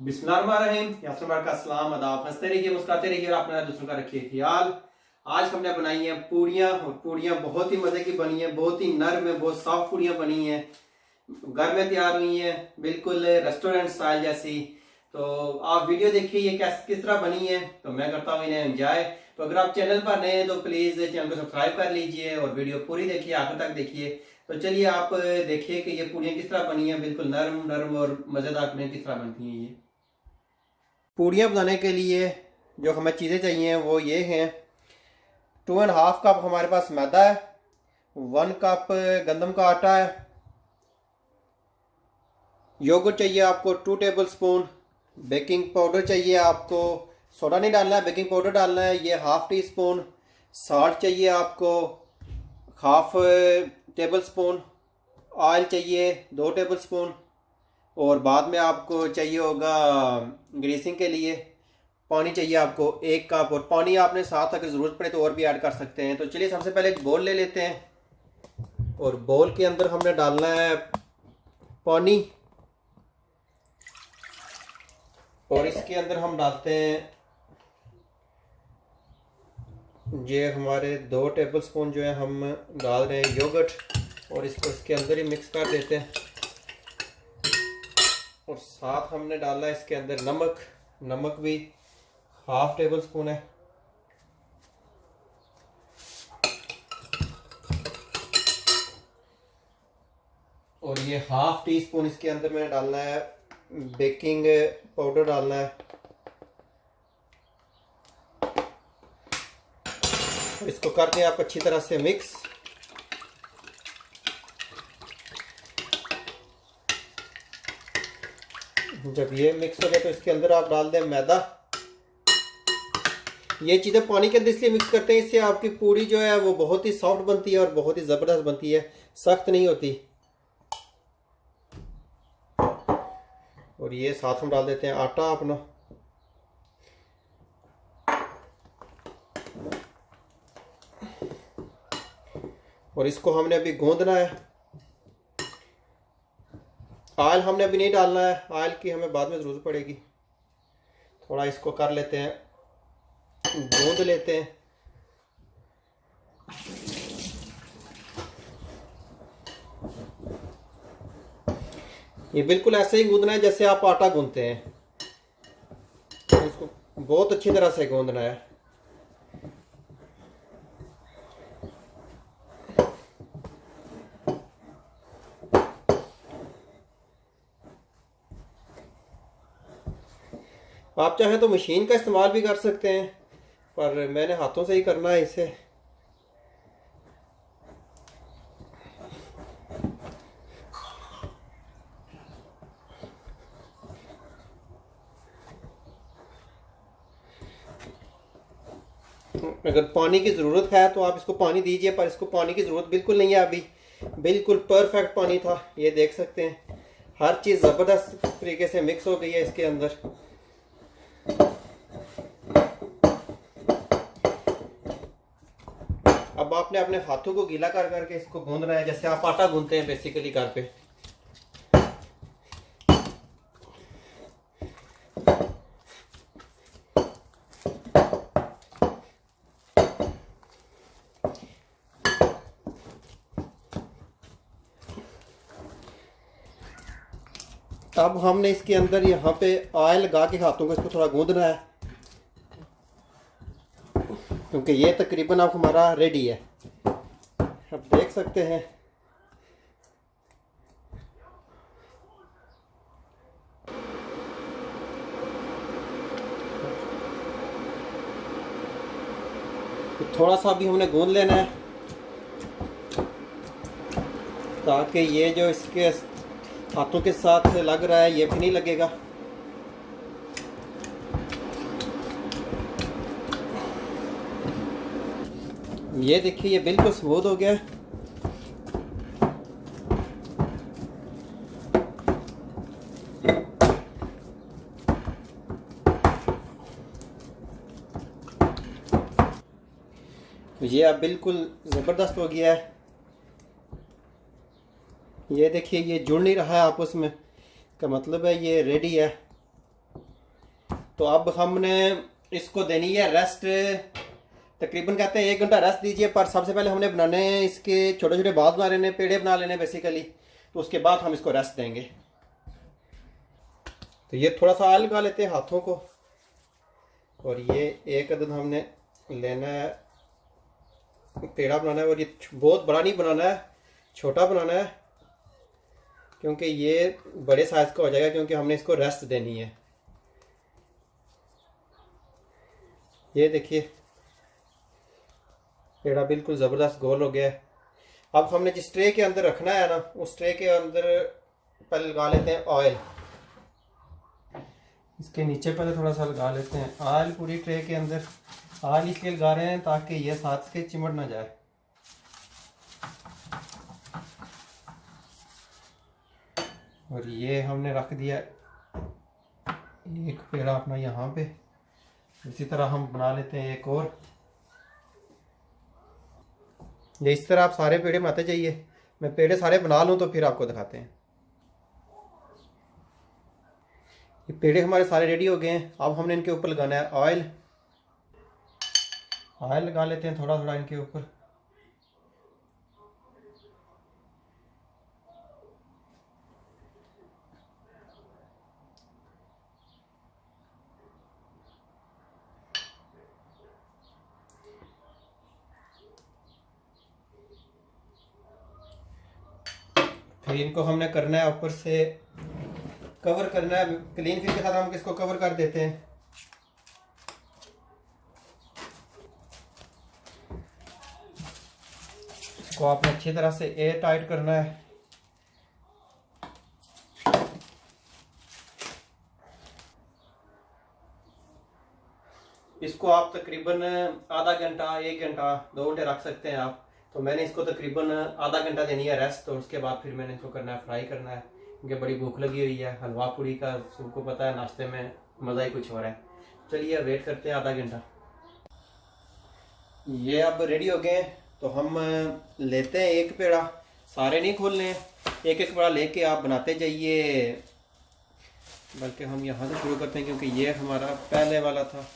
बिस्मिल्लाहिर्रहमानिर्रहीम। का सलाम आदाब। हंसते रहिए, मुस्कुराते रहिए और अपना दूसरों का रखिए ख्याल। आज हमने बनाई है पूड़ियाँ, और पूड़ियाँ बहुत ही मज़े की बनी है, बहुत ही नरम है, बहुत सॉफ्ट पूड़ियाँ बनी हैं, घर में तैयार हुई हैं, बिल्कुल रेस्टोरेंट स्टाइल जैसी। तो आप वीडियो देखिए ये किस तरह बनी है। तो मैं करता हूँ इन्हें एंजॉय। तो अगर आप चैनल पर नए हैं तो प्लीज़ चैनल को सब्सक्राइब कर लीजिए और वीडियो पूरी देखिए, आखिर तक देखिए। तो चलिए आप देखिए कि ये पूड़ियाँ किस तरह बनी है, बिल्कुल नरम नरम और मज़ेदार पूड़ियाँ किस तरह बनती हैं। ये पूड़ियाँ बनाने के लिए जो हमें चीज़ें चाहिए वो ये हैं। 2.5 कप हमारे पास मैदा है, 1 कप गंदम का आटा है, योगर्ट चाहिए आपको 2 टेबल स्पून, बेकिंग पाउडर चाहिए आपको, सोडा नहीं डालना है, बेकिंग पाउडर डालना है, ये ½ टी स्पून, साल्ट चाहिए आपको ½ टेबल स्पून, ऑयल चाहिए 2 टेबल स्पून, और बाद में आपको चाहिए होगा ग्रीसिंग के लिए पानी चाहिए आपको 1 कप। और पानी आपने साथ अगर ज़रूरत पड़े तो और भी ऐड कर सकते हैं। तो चलिए सबसे पहले एक बोल ले लेते हैं और बोल के अंदर हमने डालना है पानी, और इसके अंदर हम डालते हैं ये हमारे 2 टेबल स्पून जो है हम डाल रहे हैं योगर्ट, और इसको इसके अंदर ही मिक्स कर देते हैं। और साथ हमने डाला है इसके अंदर नमक, नमक भी ½ टेबल स्पून है। और ये ½ टी स्पून इसके अंदर मैंने डालना है बेकिंग पाउडर डालना है। इसको करते हैं आप अच्छी तरह से मिक्स। जब ये मिक्स हो जाए तो इसके अंदर आप डाल दें मैदा। ये चीज़ें पानी के अंदर इसलिए मिक्स करते हैं, इससे आपकी पूड़ी जो है वो बहुत ही सॉफ्ट बनती है और बहुत ही ज़बरदस्त बनती है, सख्त नहीं होती। और ये साथ हम डाल देते हैं आटा अपना। और इसको हमने अभी गूंदना है। ऑयल हमने अभी नहीं डालना है, ऑयल की हमें बाद में ज़रूरत पड़ेगी। थोड़ा इसको कर लेते हैं, गूंद लेते हैं। ये बिल्कुल ऐसे ही गूंदना है जैसे आप आटा गूंदते हैं। इसको बहुत अच्छी तरह से गूंदना है। आप चाहे तो मशीन का इस्तेमाल भी कर सकते हैं, पर मैंने हाथों से ही करना है इसे। अगर पानी की ज़रूरत है तो आप इसको पानी दीजिए, पर इसको पानी की ज़रूरत बिल्कुल नहीं है। अभी बिल्कुल परफेक्ट पानी था, ये देख सकते हैं। हर चीज़ ज़बरदस्त तरीके से मिक्स हो गई है इसके अंदर। अब आपने अपने हाथों को गीला कर करके इसको गूंदना है जैसे आप आटा गूंदते हैं बेसिकली घर पे। अब हमने इसके अंदर यहाँ पे ऑयल लगा के हाथों को इसको थोड़ा गूंदना है, क्योंकि ये तकरीबन अब हमारा रेडी है। अब देख सकते हैं तो थोड़ा सा अभी हमने गूंद लेना है, ताकि ये जो इसके हाथों के साथ लग रहा है ये भी नहीं लगेगा। ये देखिए ये बिल्कुल स्मूथ हो गया है। ये अब बिल्कुल ज़बरदस्त हो गया है। ये देखिए ये जुड़ नहीं रहा है आपस में, का मतलब है ये रेडी है। तो अब हमने इसको देनी है रेस्ट। तकरीबन कहते हैं 1 घंटा रेस्ट दीजिए। पर सबसे पहले हमने बनाने हैं इसके छोटे छोटे बाल बना लेने, पेड़े बना लेने बेसिकली। तो उसके बाद हम इसको रेस्ट देंगे। तो ये थोड़ा सा ऑयल लगा लेते हैं हाथों को। और ये एक अदद हमने लेना है, पेड़ा बनाना है। और ये बहुत बड़ा नहीं बनाना है, छोटा बनाना है, क्योंकि ये बड़े साइज का हो जाएगा, क्योंकि हमने इसको रेस्ट देनी है। ये देखिए पेड़ा बिल्कुल ज़बरदस्त गोल हो गया है। अब हमने जिस ट्रे के अंदर रखना है ना, उस ट्रे के अंदर पहले लगा लेते हैं ऑयल। इसके नीचे पहले थोड़ा सा लगा लेते हैं ऑयल पूरी ट्रे के अंदर। ऑयल इसलिए लगा रहे हैं ताकि ये साथ से चिमड़ ना जाए। और ये हमने रख दिया एक पेड़ा अपना यहाँ पे। इसी तरह हम बना लेते हैं एक और। ये इस तरह आप सारे पेड़े बनाते जाइए। मैं पेड़े सारे बना लूँ तो फिर आपको दिखाते हैं। ये पेड़े हमारे सारे रेडी हो गए हैं। अब हमने इनके ऊपर लगाना है ऑयल। ऑयल लगा लेते हैं थोड़ा थोड़ा इनके ऊपर। फिर इनको हमने करना है ऊपर से कवर करना है। क्लीन फिल के साथ हम इसको कवर कर देते हैं। इसको आपने अच्छी तरह से एयर टाइट करना है। इसको आप तकरीबन आधा घंटा, 1 घंटा, 2 घंटे रख सकते हैं आप। तो मैंने इसको तकरीबन आधा घंटा देनी है रेस्ट। तो उसके बाद फिर मैंने इसको करना है फ्राई करना है, क्योंकि बड़ी भूख लगी हुई है। हलवा पूड़ी का सबको पता है, नाश्ते में मज़ा ही कुछ हो रहा है। चलिए वेट करते हैं आधा घंटा। ये अब रेडी हो गए हैं। तो हम लेते हैं एक पेड़ा, सारे नहीं खोलने हैं, एक एक पेड़ा लेके आप बनाते जाइए। बल्कि हम यहाँ से शुरू करते हैं, क्योंकि ये हमारा पहले वाला था।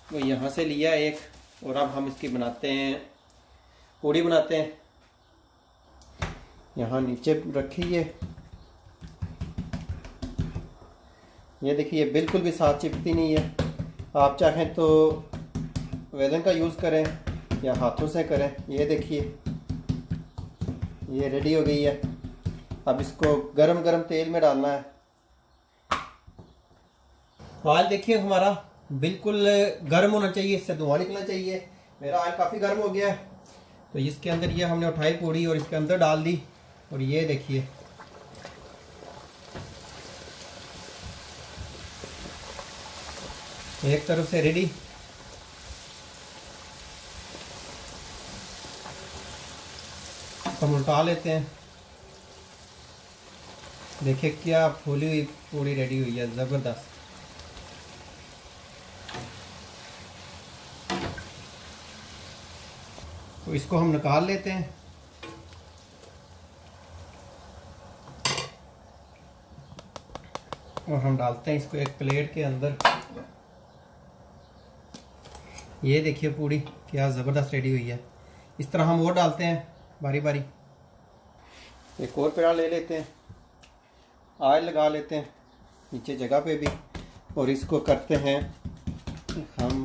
वो यहाँ से लिया एक। और अब हम इसकी बनाते हैं, पूड़ी बनाते हैं। यहाँ नीचे रखिए। ये देखिए बिल्कुल भी साथ चिपकती नहीं है। आप चाहें तो वेलन का यूज़ करें या हाथों से करें। ये देखिए ये रेडी हो गई है। अब इसको गरम गरम तेल में डालना है। ऑयल देखिए हमारा बिल्कुल गर्म होना चाहिए, इससे धुआं निकलना चाहिए। मेरा ऑयल काफ़ी गर्म हो गया है। तो इसके अंदर ये हमने उठाई पूड़ी और इसके अंदर डाल दी। और ये देखिए एक तरफ से रेडी। हम उल्टा लेते हैं। देखिए क्या फूली हुई पूड़ी रेडी हुई है, ज़बरदस्त। तो इसको हम निकाल लेते हैं। और हम डालते हैं इसको एक प्लेट के अंदर। ये देखिए पूड़ी क्या ज़बरदस्त रेडी हुई है। इस तरह हम और डालते हैं बारी बारी। एक और पेड़ा ले लेते हैं, ऑयल लगा लेते हैं नीचे जगह पे भी। और इसको करते हैं हम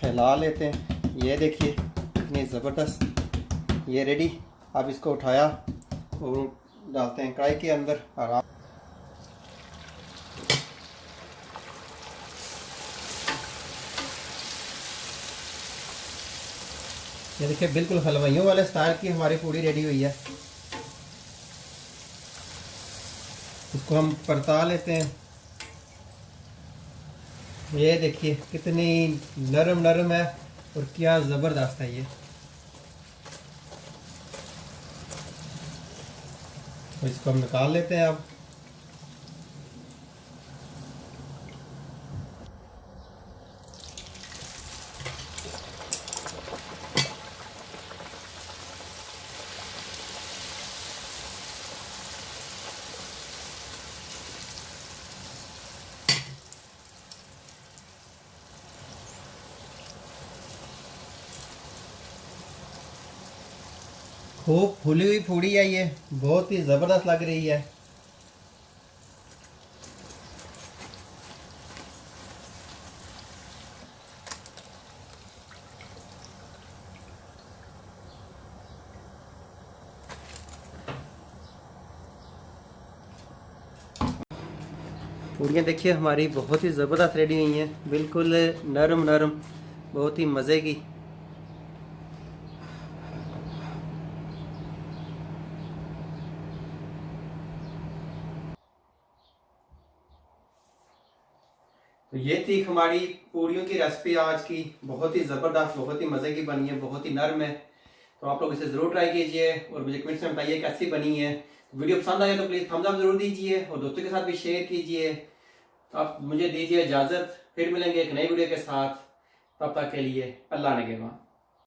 फैला लेते हैं। ये देखिए कितनी ज़बरदस्त ये रेडी। अब इसको उठाया और डालते हैं कढ़ाई के अंदर आराम। ये देखिए बिल्कुल हलवाइयों वाले स्टाइल की हमारी पूड़ी रेडी हुई है। इसको हम परता लेते हैं। ये देखिए कितनी नरम नरम है और क्या ज़बरदस्त है ये। तो इसको हम निकाल लेते हैं अब। खूब फूली हुई पूड़ी है ये, बहुत ही ज़बरदस्त लग रही है। पूड़ियाँ देखिए हमारी बहुत ही ज़बरदस्त रेडी हुई हैं, बिल्कुल नरम नरम, बहुत ही मज़े की। तो ये थी हमारी पूड़ियों की रेसिपी आज की, बहुत ही ज़बरदस्त, बहुत ही मज़े की बनी है, बहुत ही नरम है। तो आप लोग इसे ज़रूर ट्राई कीजिए और मुझे कमेंट्स में बताइए कैसी बनी है। वीडियो पसंद आए तो प्लीज़ थम्स अप ज़रूर दीजिए और दोस्तों के साथ भी शेयर कीजिए। तो आप मुझे दीजिए इजाज़त, फिर मिलेंगे एक नई वीडियो के साथ। तब तक के लिए अल्लाह ने के